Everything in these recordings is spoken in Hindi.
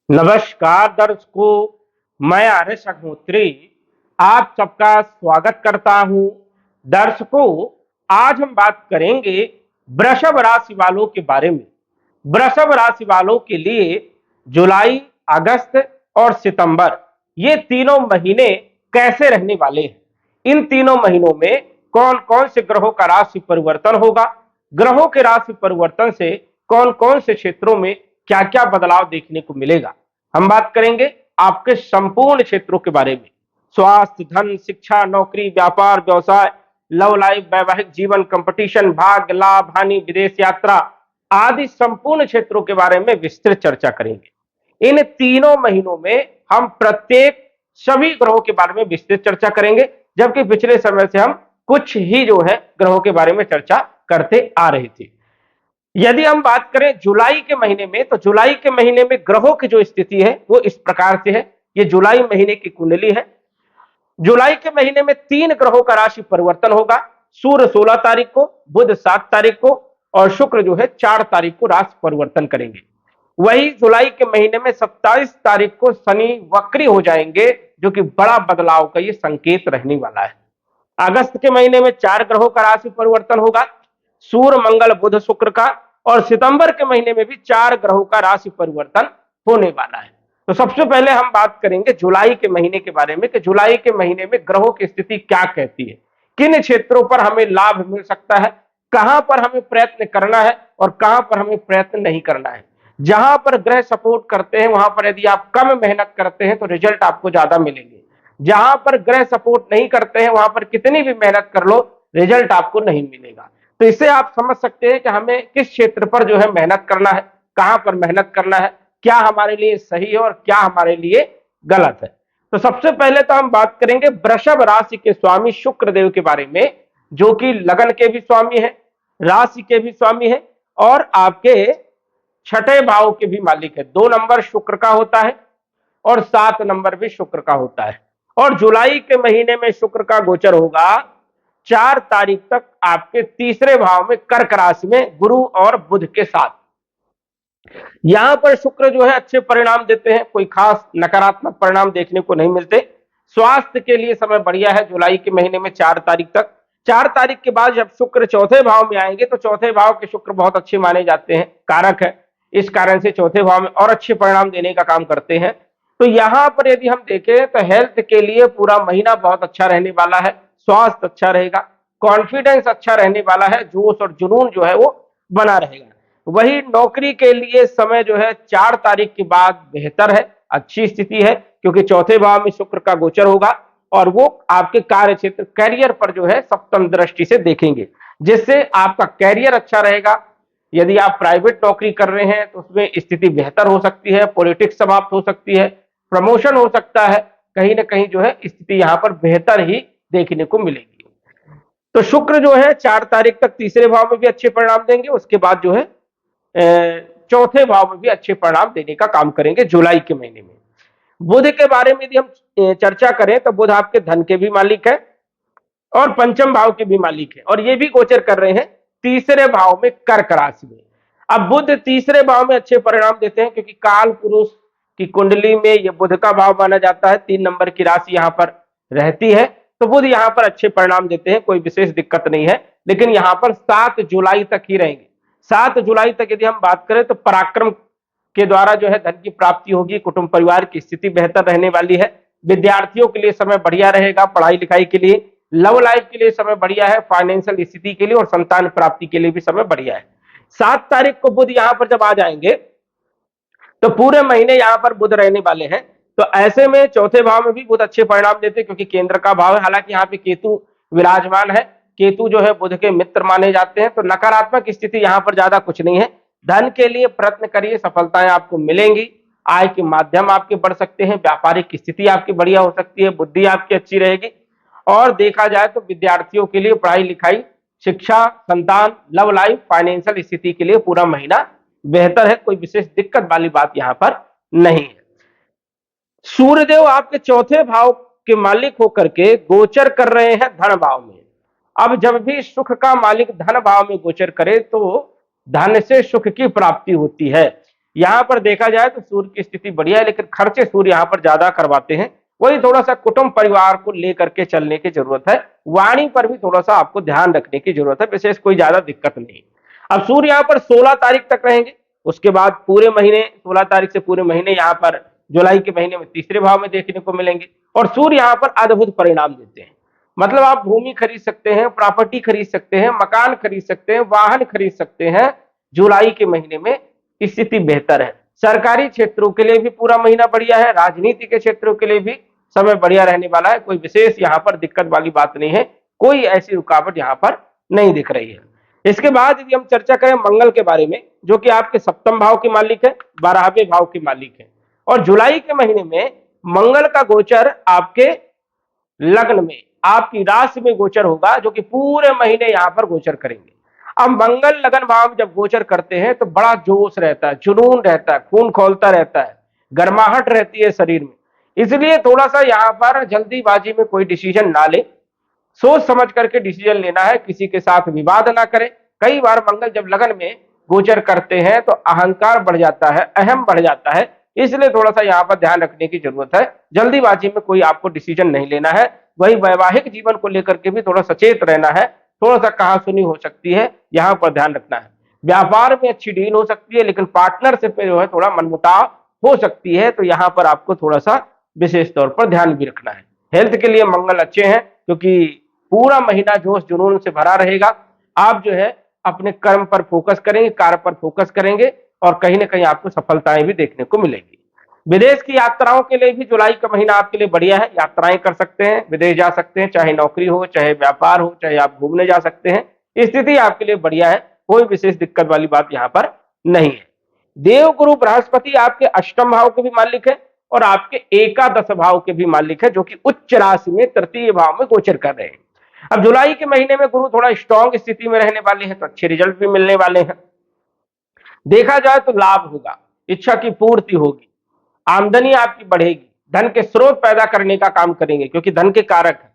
नमस्कार दर्शकों, मैं आर्यश अग्निहोत्री आप सबका स्वागत करता हूं। दर्शकों, आज हम बात करेंगे वृषभ राशि वालों के बारे में। वृषभ राशि वालों के लिए जुलाई, अगस्त और सितंबर ये तीनों महीने कैसे रहने वाले हैं। इन तीनों महीनों में कौन कौन से ग्रहों का राशि परिवर्तन होगा, ग्रहों के राशि परिवर्तन से कौन कौन से क्षेत्रों में क्या क्या बदलाव देखने को मिलेगा। हम बात करेंगे आपके संपूर्ण क्षेत्रों के बारे में। स्वास्थ्य, धन, शिक्षा, नौकरी, व्यापार, व्यवसाय, लव लाइफ, वैवाहिक जीवन, कंपटीशन, भाग्य, लाभ, हानि, विदेश यात्रा आदि संपूर्ण क्षेत्रों के बारे में विस्तृत चर्चा करेंगे। इन तीनों महीनों में हम प्रत्येक सभी ग्रहों के बारे में विस्तृत चर्चा करेंगे, जबकि पिछले समय से हम कुछ ही जो है ग्रहों के बारे में चर्चा करते आ रहे थे। यदि हम बात करें जुलाई के महीने में, तो जुलाई के महीने में ग्रहों की जो स्थिति है वो इस प्रकार से है। ये जुलाई महीने की कुंडली है। जुलाई के महीने में 3 ग्रहों का राशि परिवर्तन होगा। सूर्य 16 तारीख को, बुध 7 तारीख को और शुक्र जो है 4 तारीख को राशि परिवर्तन करेंगे। वही जुलाई के महीने में 27 तारीख को शनि वक्री हो जाएंगे, जो कि बड़ा बदलाव का ये संकेत रहने वाला है। अगस्त के महीने में 4 ग्रहों का राशि परिवर्तन होगा, सूर्य, मंगल, बुध, शुक्र का। और सितंबर के महीने में भी 4 ग्रहों का राशि परिवर्तन होने वाला है। तो सबसे पहले हम बात करेंगे जुलाई के महीने के बारे में कि जुलाई के महीने में ग्रहों की स्थिति क्या कहती है, किन क्षेत्रों पर हमें लाभ मिल सकता है, कहां पर हमें प्रयत्न करना है और कहां पर हमें प्रयत्न नहीं करना है। जहां पर ग्रह सपोर्ट करते हैं वहां पर यदि आप कम मेहनत करते हैं तो रिजल्ट आपको ज्यादा मिलेंगे। जहां पर ग्रह सपोर्ट नहीं करते हैं वहां पर कितनी भी मेहनत कर लो, रिजल्ट आपको नहीं मिलेगा। तो इससे आप समझ सकते हैं कि हमें किस क्षेत्र पर जो है मेहनत करना है, कहां पर मेहनत करना है, क्या हमारे लिए सही है और क्या हमारे लिए गलत है। तो सबसे पहले तो हम बात करेंगे वृषभ राशि के स्वामी शुक्र देव के बारे में, जो कि लगन के भी स्वामी है, राशि के भी स्वामी है और आपके छठे भाव के भी मालिक है। 2 नंबर शुक्र का होता है और 7 नंबर भी शुक्र का होता है। और जुलाई के महीने में शुक्र का गोचर होगा 4 तारीख तक आपके तीसरे भाव में कर्क राशि में गुरु और बुध के साथ। यहां पर शुक्र जो है अच्छे परिणाम देते हैं, कोई खास नकारात्मक परिणाम देखने को नहीं मिलते। स्वास्थ्य के लिए समय बढ़िया है जुलाई के महीने में 4 तारीख तक। 4 तारीख के बाद जब शुक्र चौथे भाव में आएंगे तो चौथे भाव के शुक्र बहुत अच्छे माने जाते हैं, कारक है। इस कारण से चौथे भाव में और अच्छे परिणाम देने का काम करते हैं। तो यहां पर यदि हम देखें तो हेल्थ के लिए पूरा महीना बहुत अच्छा रहने वाला है। स्वास्थ्य अच्छा रहेगा, कॉन्फिडेंस अच्छा रहने वाला है, जोश और जुनून जो है वो बना रहेगा। वही नौकरी के लिए समय जो है 4 तारीख के बाद बेहतर है, अच्छी स्थिति है, क्योंकि चौथे भाव में शुक्र का गोचर होगा और वो आपके कार्य क्षेत्र कैरियर पर जो है सप्तम दृष्टि से देखेंगे, जिससे आपका कैरियर अच्छा रहेगा। यदि आप प्राइवेट नौकरी कर रहे हैं तो उसमें स्थिति बेहतर हो सकती है, पॉलिटिक्स समाप्त हो सकती है, प्रमोशन हो सकता है, कहीं ना कहीं जो है स्थिति यहां पर बेहतर ही देखने को मिलेगी। तो शुक्र जो है 4 तारीख तक तीसरे भाव में भी अच्छे परिणाम देंगे, उसके बाद जो है चौथे भाव में भी अच्छे परिणाम देने का काम करेंगे जुलाई के महीने में। बुध के बारे में यदि हम चर्चा करें तो बुध आपके धन के भी मालिक है और पंचम भाव के भी मालिक है, और ये भी गोचर कर रहे हैं तीसरे भाव में कर्क राशि में। अब बुध तीसरे भाव में अच्छे परिणाम देते हैं क्योंकि काल पुरुष की कुंडली में ये बुध का भाव माना जाता है, 3 नंबर की राशि यहां पर रहती है। तो बुध यहां पर अच्छे परिणाम देते हैं, कोई विशेष दिक्कत नहीं है। लेकिन यहां पर 7 जुलाई तक ही रहेंगे। 7 जुलाई तक यदि हम बात करें तो पराक्रम के द्वारा जो है धन की प्राप्ति होगी, कुटुंब परिवार की स्थिति बेहतर रहने वाली है। विद्यार्थियों के लिए समय बढ़िया रहेगा, पढ़ाई लिखाई के लिए, लव लाइफ के लिए समय बढ़िया है, फाइनेंशियल स्थिति के लिए और संतान प्राप्ति के लिए भी समय बढ़िया है। 7 तारीख को बुध यहां पर जब आ जाएंगे तो पूरे महीने यहां पर बुध रहने वाले हैं। तो ऐसे में चौथे भाव में भी बुध अच्छे परिणाम देते हैं क्योंकि केंद्र का भाव है। हालांकि यहाँ पे केतु विराजमान है, केतु जो है बुध के मित्र माने जाते हैं, तो नकारात्मक स्थिति यहां पर ज्यादा कुछ नहीं है। धन के लिए प्रयत्न करिए, सफलताएं आपको मिलेंगी, आय के माध्यम आपके बढ़ सकते हैं, व्यापारिक स्थिति आपकी बढ़िया हो सकती है, बुद्धि आपकी अच्छी रहेगी। और देखा जाए तो विद्यार्थियों के लिए पढ़ाई लिखाई, शिक्षा, संतान, लव लाइफ, फाइनेंशियल स्थिति के लिए पूरा महीना बेहतर है, कोई विशेष दिक्कत वाली बात यहां पर नहीं है। सूर्यदेव आपके चौथे भाव के मालिक होकर के गोचर कर रहे हैं धन भाव में। अब जब भी सुख का मालिक धन भाव में गोचर करे तो धन से सुख की प्राप्ति होती है। यहाँ पर देखा जाए तो सूर्य की स्थिति बढ़िया है, लेकिन खर्चे सूर्य यहाँ पर ज्यादा करवाते हैं। वही थोड़ा सा कुटुंब परिवार को लेकर के चलने की जरूरत है। वाणी पर भी थोड़ा सा आपको ध्यान रखने की जरूरत है, विशेष कोई ज्यादा दिक्कत नहीं। अब सूर्य यहाँ पर 16 तारीख तक रहेंगे, उसके बाद पूरे महीने 16 तारीख से पूरे महीने यहाँ पर जुलाई के महीने में तीसरे भाव में देखने को मिलेंगे। और सूर्य यहाँ पर अद्भुत परिणाम देते हैं। मतलब आप भूमि खरीद सकते हैं, प्रॉपर्टी खरीद सकते हैं, मकान खरीद सकते हैं, वाहन खरीद सकते हैं। जुलाई के महीने में स्थिति बेहतर है। सरकारी क्षेत्रों के लिए भी पूरा महीना बढ़िया है, राजनीति के क्षेत्रों के लिए भी समय बढ़िया रहने वाला है। कोई विशेष यहाँ पर दिक्कत वाली बात नहीं है, कोई ऐसी रुकावट यहाँ पर नहीं दिख रही है। इसके बाद यदि हम चर्चा करें मंगल के बारे में, जो कि आपके सप्तम भाव के मालिक है, 12वें भाव के मालिक है, और जुलाई के महीने में मंगल का गोचर आपके लग्न में, आपकी राशि में गोचर होगा, जो कि पूरे महीने यहां पर गोचर करेंगे। अब मंगल लगन भाव जब गोचर करते हैं तो बड़ा जोश रहता है, जुनून रहता है, खून खौलता रहता है, गर्माहट रहती है शरीर में। इसलिए थोड़ा सा यहाँ पर जल्दीबाजी में कोई डिसीजन ना ले, सोच समझ करके डिसीजन लेना है, किसी के साथ विवाद ना करें। कई बार मंगल जब लगन में गोचर करते हैं तो अहंकार बढ़ जाता है, अहम बढ़ जाता है, इसलिए थोड़ा सा यहाँ पर ध्यान रखने की जरूरत है। जल्दीबाजी में कोई आपको डिसीजन नहीं लेना है। वही वैवाहिक जीवन को लेकर के भी थोड़ा सचेत रहना है, थोड़ा सा कहासुनी हो सकती है, यहाँ पर ध्यान रखना है। व्यापार में अच्छी डील हो सकती है, लेकिन पार्टनरशिप में जो है थोड़ा मनमुटाव हो सकती है, तो यहाँ पर आपको थोड़ा सा विशेष तौर पर ध्यान भी रखना है। हेल्थ के लिए मंगल अच्छे हैं, क्योंकि पूरा महीना जोश जुनून से भरा रहेगा। आप जो है अपने कर्म पर फोकस करेंगे, कार्य पर फोकस करेंगे, और कहीं ना कहीं आपको सफलताएं भी देखने को मिलेगी। विदेश की यात्राओं के लिए भी जुलाई का महीना आपके लिए बढ़िया है। यात्राएं कर सकते हैं, विदेश जा सकते हैं, चाहे नौकरी हो, चाहे व्यापार हो, चाहे आप घूमने जा सकते हैं। स्थिति आपके लिए बढ़िया है, कोई विशेष दिक्कत वाली बात यहाँ पर नहीं है। देव गुरु बृहस्पति आपके अष्टम भाव के भी मालिक है और आपके एकादश भाव के भी मालिक है, जो कि उच्च राशि में तृतीय भाव में गोचर कर रहे हैं। अब जुलाई के महीने में गुरु थोड़ा स्ट्रॉन्ग स्थिति में रहने वाले हैं, तो अच्छे रिजल्ट भी मिलने वाले हैं। देखा जाए तो लाभ होगा, इच्छा की पूर्ति होगी, आमदनी आपकी बढ़ेगी, धन के स्रोत पैदा करने का काम करेंगे, क्योंकि धन के कारक है।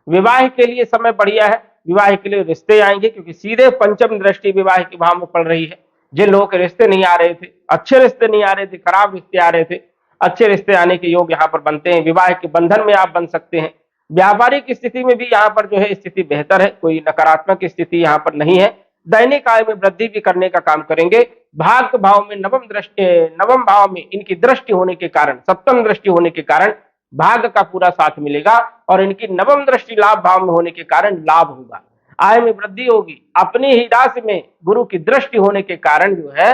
विवाह के लिए समय बढ़िया है, विवाह के लिए रिश्ते आएंगे, क्योंकि सीधे पंचम दृष्टि विवाह के भाव में पड़ रही है। जिन लोगों के रिश्ते नहीं आ रहे थे, अच्छे रिश्ते नहीं आ रहे थे, खराब रिश्ते आ रहे थे, अच्छे रिश्ते आने के योग यहाँ पर बनते हैं। विवाह के बंधन में आप बन सकते हैं। व्यापारिक स्थिति में भी यहाँ पर जो है स्थिति बेहतर है, कोई नकारात्मक स्थिति यहाँ पर नहीं है। दैनिक आय में वृद्धि भी करने का काम करेंगे। भाग्य भाव में नवम भाव में इनकी दृष्टि होने के कारण, सप्तम दृष्टि होने के कारण भाग्य का पूरा साथ मिलेगा, और इनकी नवम दृष्टि लाभ भाव में होने के कारण लाभ होगा, आय में वृद्धि होगी। अपनी ही राशि में गुरु की दृष्टि होने के कारण जो है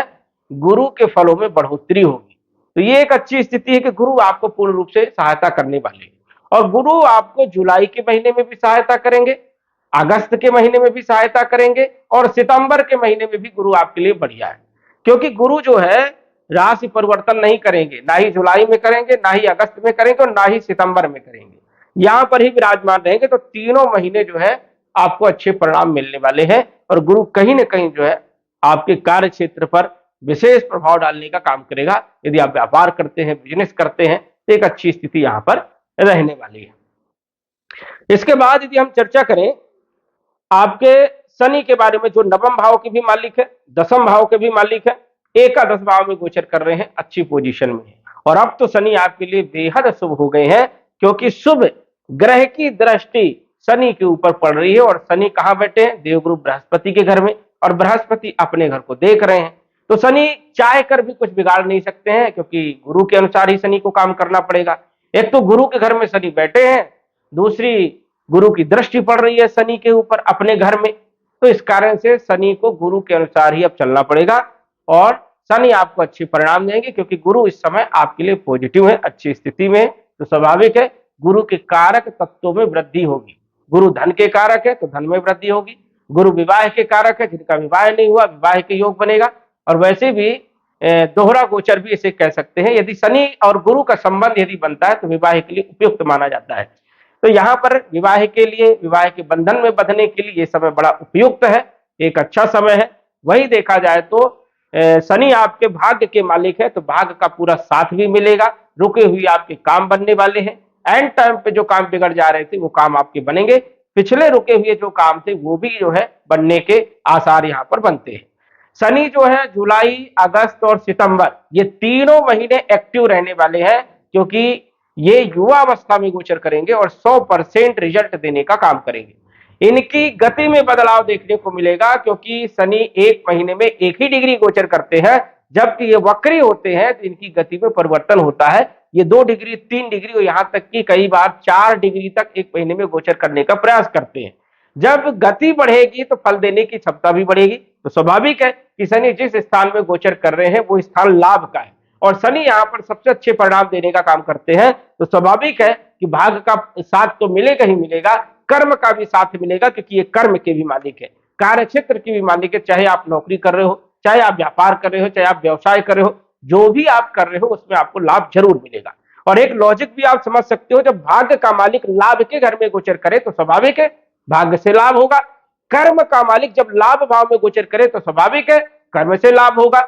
गुरु के फलों में बढ़ोतरी होगी। तो ये एक अच्छी स्थिति है कि गुरु आपको पूर्ण रूप से सहायता करने वाले हैं, और गुरु आपको जुलाई के महीने में भी सहायता करेंगे, अगस्त के महीने में भी सहायता करेंगे, और सितंबर के महीने में भी गुरु आपके लिए बढ़िया है। क्योंकि गुरु जो है राशि परिवर्तन नहीं करेंगे, ना ही जुलाई में करेंगे, ना ही अगस्त में करेंगे, और ना ही सितंबर में करेंगे, यहां पर ही विराजमान रहेंगे। तो तीनों महीने जो है आपको अच्छे परिणाम मिलने वाले हैं, और गुरु कहीं ना कहीं जो है आपके कार्य क्षेत्र पर विशेष प्रभाव डालने का काम करेगा। यदि आप व्यापार करते हैं, बिजनेस करते हैं, तो एक अच्छी स्थिति यहां पर रहने वाली है। इसके बाद यदि हम चर्चा करें आपके शनि के बारे में, जो नवम भाव के भी मालिक है, दसम भाव के भी मालिक है, एकादश भाव में गोचर कर रहे हैं, अच्छी पोजीशन में है। और अब तो शनि आपके लिए बेहद शुभ हो गए हैं, क्योंकि शुभ ग्रह की दृष्टि शनि के ऊपर पड़ रही है। और शनि कहां बैठे हैं? देवगुरु बृहस्पति के घर में, और बृहस्पति अपने घर को देख रहे हैं। तो शनि चाह कर भी कुछ बिगाड़ नहीं सकते हैं, क्योंकि गुरु के अनुसार ही शनि को काम करना पड़ेगा। एक तो गुरु के घर में शनि बैठे हैं, दूसरी गुरु की दृष्टि पड़ रही है शनि के ऊपर अपने घर में। तो इस कारण से शनि को गुरु के अनुसार ही अब चलना पड़ेगा, और शनि आपको अच्छे परिणाम देंगे, क्योंकि गुरु इस समय आपके लिए पॉजिटिव है, अच्छी स्थिति में है। तो स्वाभाविक है गुरु के कारक तत्वों में वृद्धि होगी। गुरु धन के कारक है तो धन में वृद्धि होगी। गुरु विवाह के कारक है, जिनका विवाह नहीं हुआ विवाह के योग बनेगा। और वैसे भी दोहरा गोचर भी इसे कह सकते हैं। यदि शनि और गुरु का संबंध यदि बनता है तो विवाह के लिए उपयुक्त माना जाता है। तो यहाँ पर विवाह के लिए, विवाह के बंधन में बंधने के लिए ये समय बड़ा उपयुक्त है, एक अच्छा समय है। वही देखा जाए तो शनि आपके भाग्य के मालिक है, तो भाग्य का पूरा साथ भी मिलेगा। रुके हुए आपके काम बनने वाले हैं। एंड टाइम पे जो काम बिगड़ जा रहे थे वो काम आपके बनेंगे। पिछले रुके हुए जो काम थे वो भी जो है बनने के आसार यहाँ पर बनते हैं। शनि जो है जुलाई, अगस्त और सितंबर ये तीनों महीने एक्टिव रहने वाले हैं, क्योंकि ये युवा अवस्था में गोचर करेंगे और 100% रिजल्ट देने का काम करेंगे। इनकी गति में बदलाव देखने को मिलेगा, क्योंकि शनि एक महीने में एक ही डिग्री गोचर करते हैं, जबकि ये वक्री होते हैं तो इनकी गति में परिवर्तन होता है। ये 2 डिग्री, 3 डिग्री और यहां तक कि कई बार 4 डिग्री तक एक महीने में गोचर करने का प्रयास करते हैं। जब गति बढ़ेगी तो फल देने की क्षमता भी बढ़ेगी। तो स्वाभाविक है कि शनि जिस स्थान में गोचर कर रहे हैं वो स्थान लाभ का है, और शनि यहां पर सबसे अच्छे परिणाम देने का काम करते हैं। तो स्वाभाविक है कि भाग्य का साथ तो मिलेगा ही मिलेगा, कर्म का भी साथ मिलेगा, क्योंकि ये कर्म के भी मालिक है, कार्य क्षेत्र की भी मालिक है। चाहे आप नौकरी कर रहे हो, चाहे आप व्यापार कर रहे हो, चाहे आप व्यवसाय कर रहे हो, जो भी आप कर रहे हो उसमें आपको लाभ जरूर मिलेगा। और एक लॉजिक भी आप समझ सकते हो, जब भाग्य का मालिक लाभ के घर में गोचर करे तो स्वाभाविक है भाग्य से लाभ होगा। कर्म का मालिक जब लाभ भाव में गोचर करे तो स्वाभाविक है कर्म से लाभ होगा।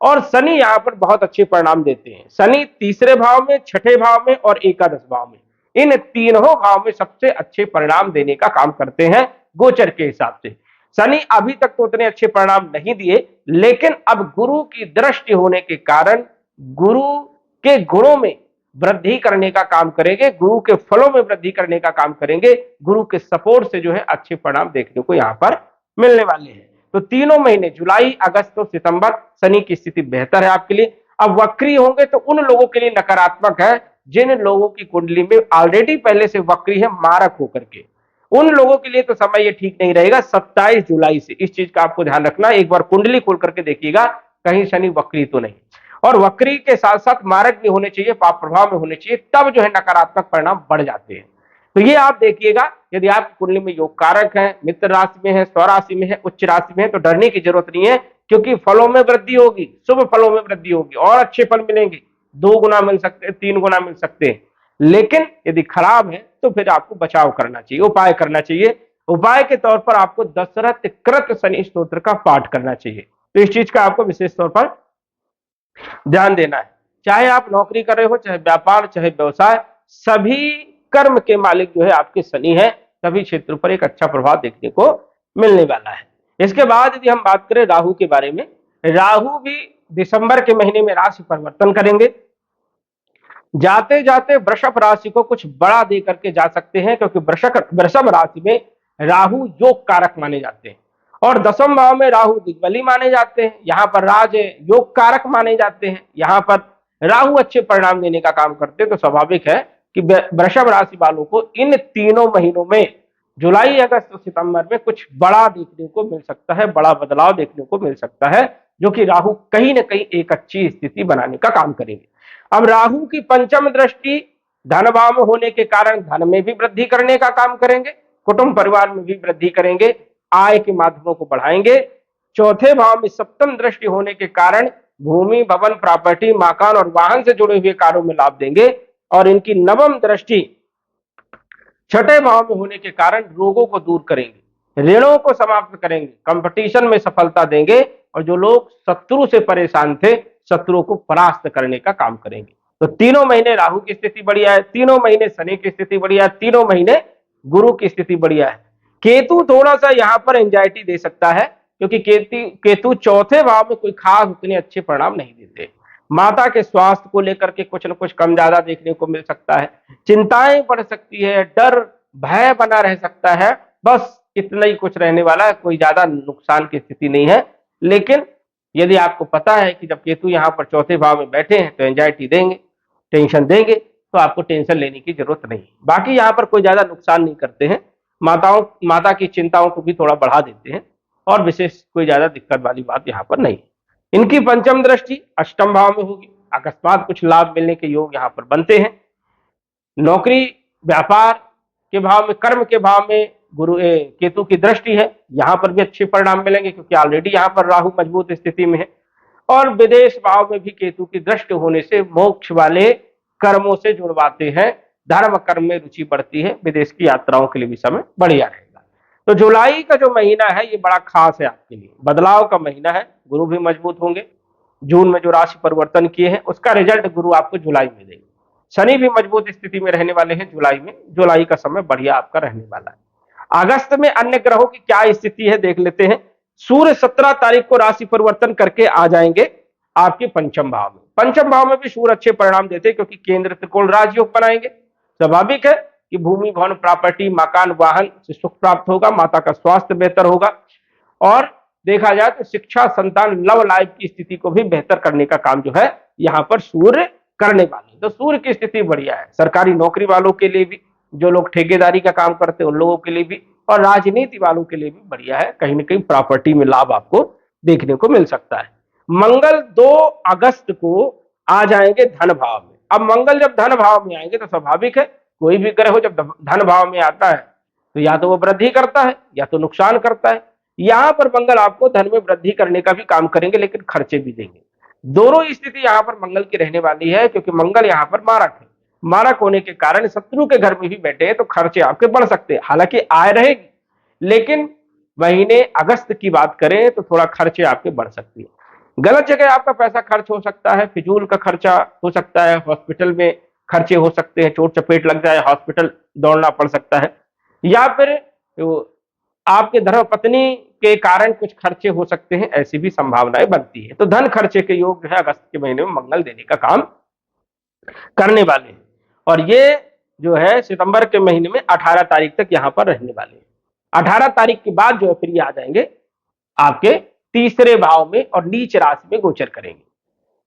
और शनि यहां पर बहुत अच्छे परिणाम देते हैं। शनि तीसरे भाव में, छठे भाव में और एकादश भाव में, इन तीनों भाव में सबसे अच्छे परिणाम देने का काम करते हैं गोचर के हिसाब से। शनि अभी तक तो उतने अच्छे परिणाम नहीं दिए, लेकिन अब गुरु की दृष्टि होने के कारण गुरु के गुणों में वृद्धि करने का काम करेंगे, गुरु के फलों में वृद्धि करने का काम करेंगे। गुरु के सपोर्ट से जो है अच्छे परिणाम देखने को यहां पर मिलने वाले हैं। तो तीनों महीने जुलाई, अगस्त और सितंबर शनि की स्थिति बेहतर है आपके लिए। अब वक्री होंगे तो उन लोगों के लिए नकारात्मक है जिन लोगों की कुंडली में ऑलरेडी पहले से वक्री है मारक होकर के। उन लोगों के लिए तो समय ये ठीक नहीं रहेगा 27 जुलाई से। इस चीज का आपको ध्यान रखना, एक बार कुंडली खोल करके देखिएगा कहीं शनि वक्री तो नहीं। और वक्री के साथ साथ मारक भी होने चाहिए, पाप प्रभाव में होने चाहिए, तब जो है नकारात्मक परिणाम बढ़ जाते हैं। तो ये आप देखिएगा, यदि आप कुंडली में योग कारक है, मित्र राशि में है, स्वराशि में है, उच्च राशि में है, तो डरने की जरूरत नहीं है, क्योंकि फलों में वृद्धि होगी, शुभ फलों में वृद्धि होगी और अच्छे फल मिलेंगे। 2 गुना मिल सकते हैं, 3 गुना मिल सकते हैं। लेकिन यदि खराब है तो फिर आपको बचाव करना चाहिए, उपाय करना चाहिए। उपाय के तौर पर आपको दशरथ कृत शनि स्तोत्र का पाठ करना चाहिए। तो इस चीज का आपको विशेष तौर पर ध्यान देना है। चाहे आप नौकरी कर रहे हो, चाहे व्यापार, चाहे व्यवसाय, सभी कर्म के मालिक जो है आपके शनि है, सभी क्षेत्रों पर एक अच्छा प्रभाव देखने को मिलने वाला है। इसके बाद यदि हम बात करें राहु के बारे में, राहु भी दिसंबर के महीने में राशि परिवर्तन करेंगे। जाते जाते वृषभ राशि को कुछ बड़ा दे करके जा सकते हैं, क्योंकि वृषभ राशि में राहु योग कारक माने जाते हैं और दसम भाव में राहु दिग्बली माने जाते हैं। यहां पर राज योग कारक माने जाते हैं, यहां पर राहु अच्छे परिणाम देने का काम करते हैं। तो स्वाभाविक है कि वृषभ राशि वालों को इन तीनों महीनों में जुलाई, अगस्त और सितंबर में कुछ बड़ा देखने को मिल सकता है, बड़ा बदलाव देखने को मिल सकता है, जो कि राहु कहीं ना कहीं एक अच्छी स्थिति बनाने का काम करेंगे। अब राहु की पंचम दृष्टि धन भाव में होने के कारण धन में भी वृद्धि करने का काम करेंगे, कुटुंब परिवार में भी वृद्धि करेंगे, आय के माध्यमों को बढ़ाएंगे। चौथे भाव में सप्तम दृष्टि होने के कारण भूमि, भवन, प्रॉपर्टी, मकान और वाहन से जुड़े हुए कार्यों में लाभ देंगे। और इनकी नवम दृष्टि छठे भाव में होने के कारण रोगों को दूर करेंगे, ऋणों को समाप्त करेंगे, कंपटीशन में सफलता देंगे और जो लोग शत्रु से परेशान थे, शत्रुओं को परास्त करने का काम करेंगे। तो तीनों महीने राहु की स्थिति बढ़िया है, तीनों महीने शनि की स्थिति बढ़िया है, तीनों महीने गुरु की स्थिति बढ़िया है। केतु थोड़ा सा यहां पर एंजाइटी दे सकता है, क्योंकि केतु चौथे भाव में कोई खास उतने अच्छे परिणाम नहीं देते। माता के स्वास्थ्य को लेकर के कुछ न कुछ कम ज्यादा देखने को मिल सकता है, चिंताएं बढ़ सकती है, डर भय बना रह सकता है, बस इतना ही कुछ रहने वाला है, कोई ज्यादा नुकसान की स्थिति नहीं है। लेकिन यदि आपको पता है कि जब केतु यहाँ पर चौथे भाव में बैठे हैं तो एंजाइटी देंगे, टेंशन देंगे, तो आपको टेंशन लेने की जरूरत नहीं। बाकी यहाँ पर कोई ज्यादा नुकसान नहीं करते हैं, माता की चिंताओं को भी थोड़ा बढ़ा देते हैं और विशेष कोई ज्यादा दिक्कत वाली बात यहाँ पर नहीं। इनकी पंचम दृष्टि अष्टम भाव में होगी, अकस्मात कुछ लाभ मिलने के योग यहाँ पर बनते हैं। नौकरी, व्यापार के भाव में, कर्म के भाव में केतु की दृष्टि है, यहां पर भी अच्छे परिणाम मिलेंगे, क्योंकि ऑलरेडी यहां पर राहु मजबूत स्थिति में है। और विदेश भाव में भी केतु की दृष्टि होने से मोक्ष वाले कर्मों से जुड़वाते हैं, धर्म कर्म में रुचि बढ़ती है, विदेश की यात्राओं के लिए भी समय बढ़िया रहेगा। तो जुलाई का जो महीना है ये बड़ा खास है आपके लिए, बदलाव का महीना है, गुरु भी मजबूत होंगे। जून में जो राशि परिवर्तन किए हैं उसका रिजल्ट गुरु आपको जुलाई में देंगे। शनि भी मजबूत स्थिति में रहने वाले हैं जुलाई में, जुलाई का समय बढ़िया आपका रहने वाला है। अगस्त में अन्य ग्रहों की क्या स्थिति है देख लेते हैं। सूर्य 17 तारीख को राशि परिवर्तन करके आ जाएंगे आपके पंचम भाव में। पंचम भाव में भी सूर्य अच्छे परिणाम देते हैं क्योंकि केंद्र त्रिकोण राजयोग बनाएंगे। स्वाभाविक है कि भूमि भवन प्रॉपर्टी मकान वाहन से सुख प्राप्त होगा, माता का स्वास्थ्य बेहतर होगा और देखा जाए तो शिक्षा संतान लव लाइफ की स्थिति को भी बेहतर करने का काम जो है यहाँ पर सूर्य करने वाले। तो सूर्य की स्थिति बढ़िया है सरकारी नौकरी वालों के लिए भी, जो लोग ठेकेदारी का काम करते हैं उन लोगों के लिए भी और राजनीति वालों के लिए भी बढ़िया है। कहीं ना कहीं प्रॉपर्टी में लाभ आपको देखने को मिल सकता है। मंगल 2 अगस्त को आ जाएंगे धन भाव में। अब मंगल जब धन भाव में आएंगे तो स्वाभाविक है कोई भी ग्रह हो जब धन भाव में आता है तो या तो वो वृद्धि करता है या तो नुकसान करता है। यहां पर मंगल आपको धन में वृद्धि करने का भी काम करेंगे लेकिन खर्चे भी देंगे। दोनों स्थिति यहां पर मंगल की रहने वाली है क्योंकि मंगल यहां पर मारक है। मारक होने के कारण शत्रु के घर में भी बैठे हैं तो खर्चे आपके बढ़ सकते हैं। हालांकि आय रहेगी लेकिन महीने अगस्त की बात करें तो थोड़ा खर्चे आपके बढ़ सकती है। गलत जगह आपका पैसा खर्च हो सकता है, फिजूल का खर्चा हो सकता है, हॉस्पिटल में खर्चे हो सकते हैं, चोट चपेट लग जाए हॉस्पिटल दौड़ना पड़ सकता है या फिर आपके धर्मपत्नी के कारण कुछ खर्चे हो सकते हैं, ऐसी भी संभावनाएं बनती है। तो धन खर्चे के योग जो है अगस्त के महीने में मंगल देने का काम करने वाले हैं और ये जो है सितंबर के महीने में 18 तारीख तक यहां पर रहने वाले हैं। 18 तारीख के बाद जो है फिर ये आ जाएंगे आपके तीसरे भाव में और नीच राशि में गोचर करेंगे।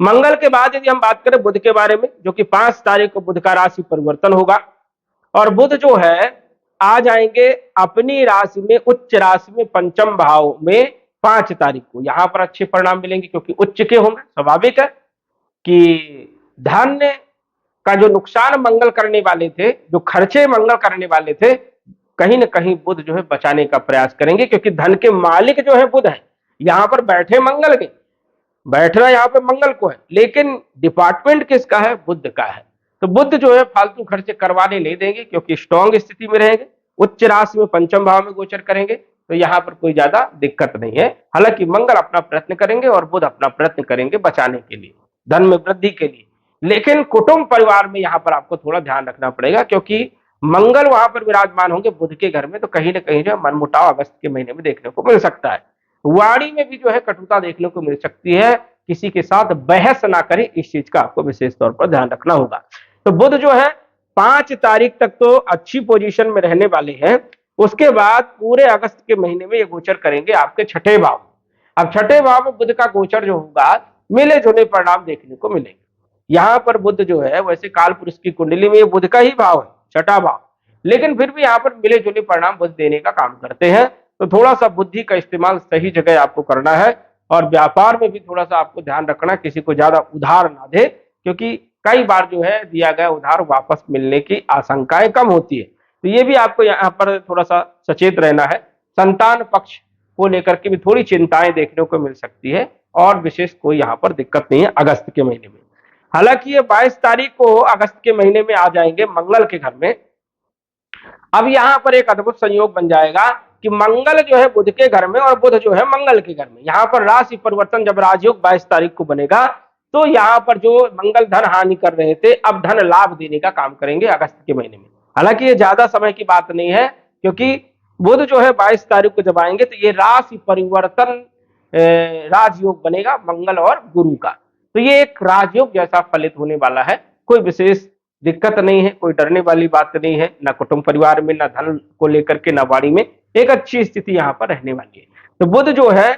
मंगल के बाद यदि हम बात करें बुध के बारे में, जो कि 5 तारीख को बुध का राशि परिवर्तन होगा और बुध जो है आ जाएंगे अपनी राशि में उच्च राशि में पंचम भाव में 5 तारीख को। यहां पर अच्छे परिणाम मिलेंगे क्योंकि उच्च के होंगे। स्वाभाविक है कि धन का जो नुकसान मंगल करने वाले थे, जो खर्चे मंगल करने वाले थे, कहीं ना कहीं बुध जो है बचाने का प्रयास करेंगे क्योंकि धन के मालिक जो है बुध है। यहां पर बैठे मंगल के, बैठना यहां पे मंगल को है लेकिन डिपार्टमेंट किसका है? बुध का है। तो बुध जो है फालतू खर्चे करवाने नहीं देंगे क्योंकि स्ट्रॉन्ग स्थिति में रहेंगे, उच्च राशि में पंचम भाव में गोचर करेंगे तो यहां पर कोई ज्यादा दिक्कत नहीं है। हालांकि मंगल अपना प्रयत्न करेंगे और बुध अपना प्रयत्न करेंगे बचाने के लिए, धन में वृद्धि के लिए। लेकिन कुटुंब परिवार में यहां पर आपको थोड़ा ध्यान रखना पड़ेगा क्योंकि मंगल वहां पर विराजमान होंगे बुध के घर में, तो कहीं ना कहीं जो मनमुटाव अगस्त के महीने में देखने को मिल सकता है। वाणी में भी जो है कटुता देखने को मिल सकती है। किसी के साथ बहस ना करें, इस चीज का आपको विशेष तौर पर ध्यान रखना होगा। तो बुध जो है 5 तारीख तक तो अच्छी पोजीशन में रहने वाले हैं। उसके बाद पूरे अगस्त के महीने में ये गोचर करेंगे आपके छठे भाव। अब छठे भाव में बुध का गोचर जो होगा मिले जुले परिणाम देखने को मिलेंगे। यहां पर बुध जो है वैसे काल पुरुष की कुंडली में ये बुध का ही भाव है, छठा भाव, लेकिन फिर भी यहाँ पर मिले जुले परिणाम बुध देने का काम करते हैं। तो थोड़ा सा बुद्धि का इस्तेमाल सही जगह आपको करना है और व्यापार में भी थोड़ा सा आपको ध्यान रखना, किसी को ज्यादा उधार ना दे क्योंकि कई बार जो है दिया गया उधार वापस मिलने की आशंकाएं कम होती है। तो ये भी आपको यहाँ पर थोड़ा सा सचेत रहना है। संतान पक्ष को लेकर के भी थोड़ी चिंताएं देखने को मिल सकती है और विशेष कोई यहाँ पर दिक्कत नहीं है अगस्त के महीने में। हालांकि ये 22 तारीख को अगस्त के महीने में आ जाएंगे मंगल के घर में। अब यहां पर एक अद्भुत संयोग बन जाएगा कि मंगल जो है बुध के घर में और बुध जो है मंगल के घर में। यहां पर राशि परिवर्तन जब राजयोग 22 तारीख को बनेगा तो यहां पर जो मंगल धन हानि कर रहे थे अब धन लाभ देने का काम करेंगे अगस्त के महीने में। हालांकि ये ज्यादा समय की बात नहीं है क्योंकि बुध जो है 22 तारीख को जब आएंगे तो ये राशि परिवर्तन राजयोग बनेगा मंगल और गुरु का। तो ये एक राजयोग जैसा फलित होने वाला है। कोई विशेष दिक्कत नहीं है, कोई डरने वाली बात नहीं है, ना कुटुंब परिवार में, ना धन को लेकर के, ना वाणी में। एक अच्छी स्थिति यहाँ पर रहने वाली है। तो बुध जो है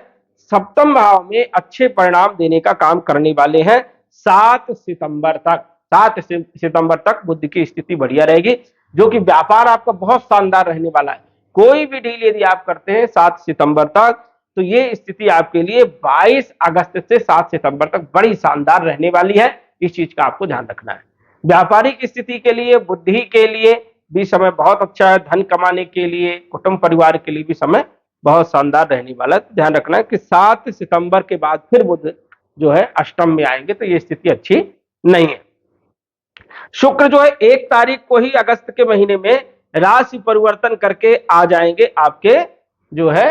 सप्तम भाव में अच्छे परिणाम देने का काम करने वाले हैं 7 सितंबर तक। 7 सितंबर तक बुध की स्थिति बढ़िया रहेगी, जो कि व्यापार आपका बहुत शानदार रहने वाला है। कोई भी डील यदि आप करते हैं 7 सितंबर तक तो ये स्थिति आपके लिए 22 अगस्त से 7 सितंबर तक बड़ी शानदार रहने वाली है। इस चीज का आपको ध्यान रखना है। व्यापारिक स्थिति के लिए, बुद्धि के लिए भी समय बहुत अच्छा है। धन कमाने के लिए, कुटुंब परिवार के लिए भी समय बहुत शानदार रहने वाला है। ध्यान रखना है कि 7 सितंबर के बाद फिर बुध जो है अष्टम में आएंगे तो ये स्थिति अच्छी नहीं है। शुक्र जो है 1 तारीख को ही अगस्त के महीने में राशि परिवर्तन करके आ जाएंगे आपके जो है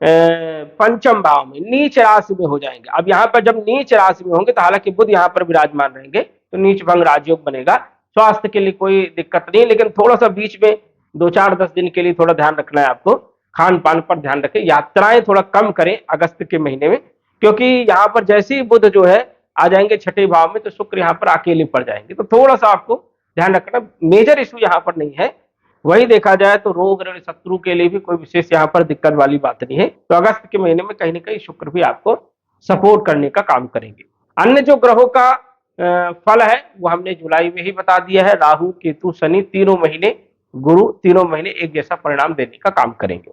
पंचम भाव में, नीच राशि में हो जाएंगे। अब यहाँ पर जब नीच राशि में होंगे तो हालांकि बुध यहाँ पर विराजमान रहेंगे तो नीच भंग राजयोग बनेगा। स्वास्थ्य के लिए कोई दिक्कत नहीं, लेकिन थोड़ा सा बीच में 2-4-10 दिन के लिए थोड़ा ध्यान रखना है आपको। खान पान पर ध्यान रखें, यात्राएं थोड़ा कम करें अगस्त के महीने में, क्योंकि यहाँ पर जैसे ही बुध जो है आ जाएंगे छठे भाव में तो शुक्र यहाँ पर अकेले पड़ जाएंगे, तो थोड़ा सा आपको ध्यान रखना। मेजर इशू यहाँ पर नहीं है, वही देखा जाए तो रोग ऋण शत्रु के लिए भी कोई विशेष यहाँ पर दिक्कत वाली बात नहीं है। तो अगस्त के महीने में कहीं ना कहीं शुक्र भी आपको सपोर्ट करने का काम करेंगे। अन्य जो ग्रहों का फल है वो हमने जुलाई में ही बता दिया है। राहु केतु शनि तीनों महीने, गुरु तीनों महीने एक जैसा परिणाम देने का काम करेंगे।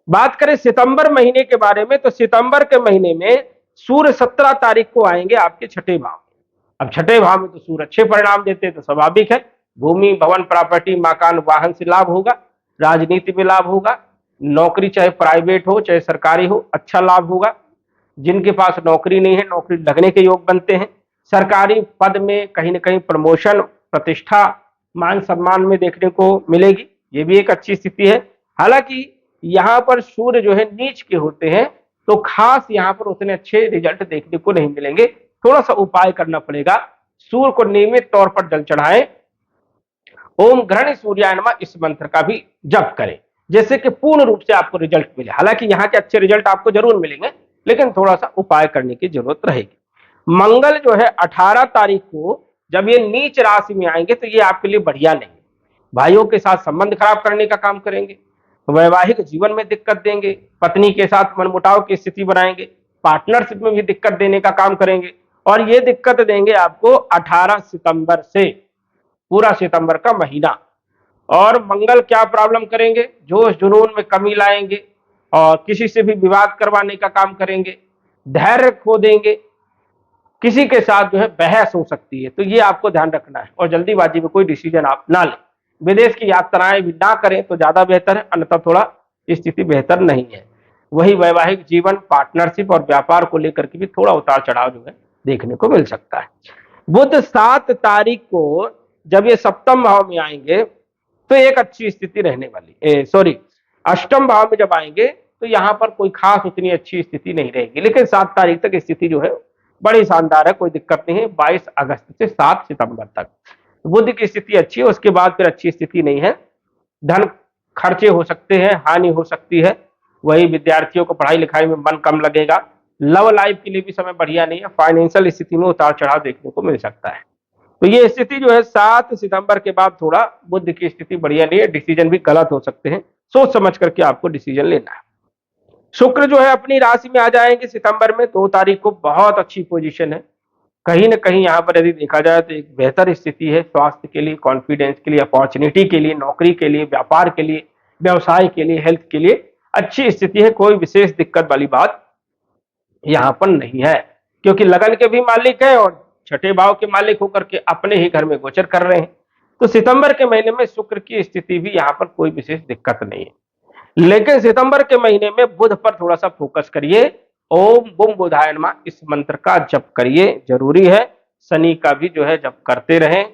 बात करें सितंबर महीने के बारे में, तो सितंबर के महीने में सूर्य 17 तारीख को आएंगे आपके छठे भाव में। अब छठे भाव में तो सूर्य अच्छे परिणाम देते हैं तो स्वाभाविक है भूमि भवन प्रॉपर्टी मकान वाहन से लाभ होगा, राजनीति में लाभ होगा, नौकरी चाहे प्राइवेट हो चाहे सरकारी हो अच्छा लाभ होगा। जिनके पास नौकरी नहीं है नौकरी लगने के योग बनते हैं। सरकारी पद में कहीं ना कहीं प्रमोशन प्रतिष्ठा मान सम्मान में देखने को मिलेगी, ये भी एक अच्छी स्थिति है। हालांकि यहाँ पर सूर्य जो है नीच के होते हैं तो खास यहाँ पर उतने अच्छे रिजल्ट देखने को नहीं मिलेंगे, थोड़ा सा उपाय करना पड़ेगा। सूर्य को नियमित तौर पर जल चढ़ाएं, ओम घृण सूर्याय नमः इस मंत्र का भी जप करें, जैसे कि पूर्ण रूप से आपको रिजल्ट मिले। हालांकि यहाँ के अच्छे रिजल्ट आपको जरूर मिलेंगे लेकिन थोड़ा सा उपाय करने की जरूरत रहेगी। मंगल जो है 18 तारीख को जब ये नीच राशि में आएंगे तो ये आपके लिए बढ़िया नहीं है। भाइयों के साथ संबंध खराब करने का काम करेंगे, वैवाहिक जीवन में दिक्कत देंगे, पत्नी के साथ मनमुटाव की स्थिति बनाएंगे, पार्टनरशिप में भी दिक्कत देने का काम करेंगे। और ये दिक्कत देंगे आपको 18 सितंबर से पूरा सितंबर का महीना। और मंगल क्या प्रॉब्लम करेंगे, जोश जुनून में कमी लाएंगे और किसी से भी विवाद करवाने का काम करेंगे, धैर्य खो देंगे, किसी के साथ जो है बहस हो सकती है, तो ये आपको ध्यान रखना है। और जल्दीबाजी में कोई डिसीजन आप ना लें। विदेश की यात्राएं भी ना करें तो ज्यादा बेहतर है, अन्यथा थोड़ा स्थिति बेहतर नहीं है। वही वैवाहिक जीवन पार्टनरशिप और व्यापार को लेकर के भी थोड़ा उतार चढ़ाव जो है देखने को मिल सकता है। बुध 7 तारीख को जब ये सप्तम भाव में आएंगे तो एक अच्छी स्थिति रहने वाली, अष्टम भाव में जब आएंगे तो यहाँ पर कोई खास उतनी अच्छी स्थिति नहीं रहेगी, लेकिन 7 तारीख तक स्थिति जो है बड़ी शानदार है, कोई दिक्कत नहीं है। 22 अगस्त से 7 सितंबर तक बुध की स्थिति अच्छी है, उसके बाद फिर अच्छी स्थिति नहीं है। धन खर्चे हो सकते हैं, हानि हो सकती है, वही विद्यार्थियों को पढ़ाई लिखाई में मन कम लगेगा। लव लाइफ के लिए भी समय बढ़िया नहीं है, फाइनेंशियल स्थिति में उतार चढ़ाव देखने को मिल सकता है। तो ये स्थिति जो है 7 सितंबर के बाद थोड़ा बुध की स्थिति बढ़िया नहीं है, डिसीजन भी गलत हो सकते हैं, सोच समझ करके आपको डिसीजन लेना है। शुक्र जो है अपनी राशि में आ जाएंगे सितंबर में 2 तारीख को, बहुत अच्छी पोजीशन है। कहीं ना कहीं यहाँ पर यदि देखा जाए तो एक बेहतर स्थिति है स्वास्थ्य के लिए, कॉन्फिडेंस के लिए, अपॉर्चुनिटी के लिए, नौकरी के लिए, व्यापार के लिए, व्यवसाय के लिए, हेल्थ के लिए अच्छी स्थिति है। कोई विशेष दिक्कत वाली बात यहाँ पर नहीं है, क्योंकि लगन के भी मालिक है और छठे भाव के मालिक होकर के अपने ही घर में गोचर कर रहे हैं। तो सितंबर के महीने में शुक्र की स्थिति भी यहाँ पर कोई विशेष दिक्कत नहीं है। लेकिन सितंबर के महीने में बुध पर थोड़ा सा फोकस करिए, ओम बुम बुधाय नमः इस मंत्र का जप करिए, जरूरी है। शनि का भी जो है जप करते रहें।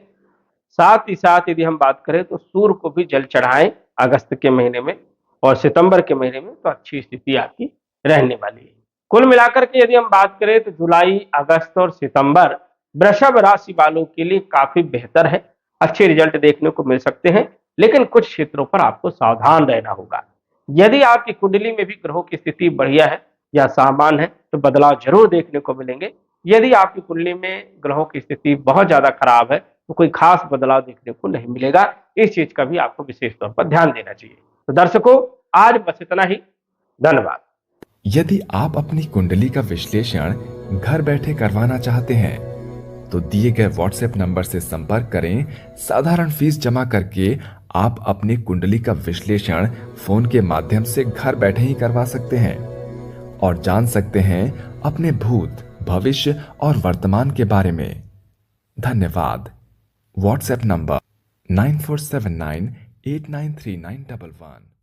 साथ ही साथ यदि हम बात करें तो सूर्य को भी जल चढ़ाएं अगस्त के महीने में, और सितंबर के महीने में तो अच्छी स्थिति आपकी रहने वाली है। कुल मिलाकर के यदि हम बात करें तो जुलाई, अगस्त और सितंबर वृषभ राशि वालों के लिए काफी बेहतर है, अच्छे रिजल्ट देखने को मिल सकते हैं। लेकिन कुछ क्षेत्रों पर आपको सावधान रहना होगा। यदि आपकी कुंडली में भी ग्रहों की स्थिति बढ़िया है या सामान्य है तो बदलाव जरूर देखने को मिलेंगे। यदि आपकी कुंडली में ग्रहों की स्थिति बहुत ज्यादा खराब है तो कोई खास बदलाव देखने को नहीं मिलेगा। इस चीज का भी आपको विशेष तौर पर ध्यान देना चाहिए। तो दर्शकों, आज बस इतना ही। धन्यवाद। यदि आप अपनी कुंडली का विश्लेषण घर बैठे करवाना चाहते हैं तो दिए गए व्हाट्सएप नंबर से संपर्क करें। साधारण फीस जमा करके आप अपनी कुंडली का विश्लेषण फोन के माध्यम से घर बैठे ही करवा सकते हैं और जान सकते हैं अपने भूत, भविष्य और वर्तमान के बारे में। धन्यवाद। WhatsApp number 9479893911।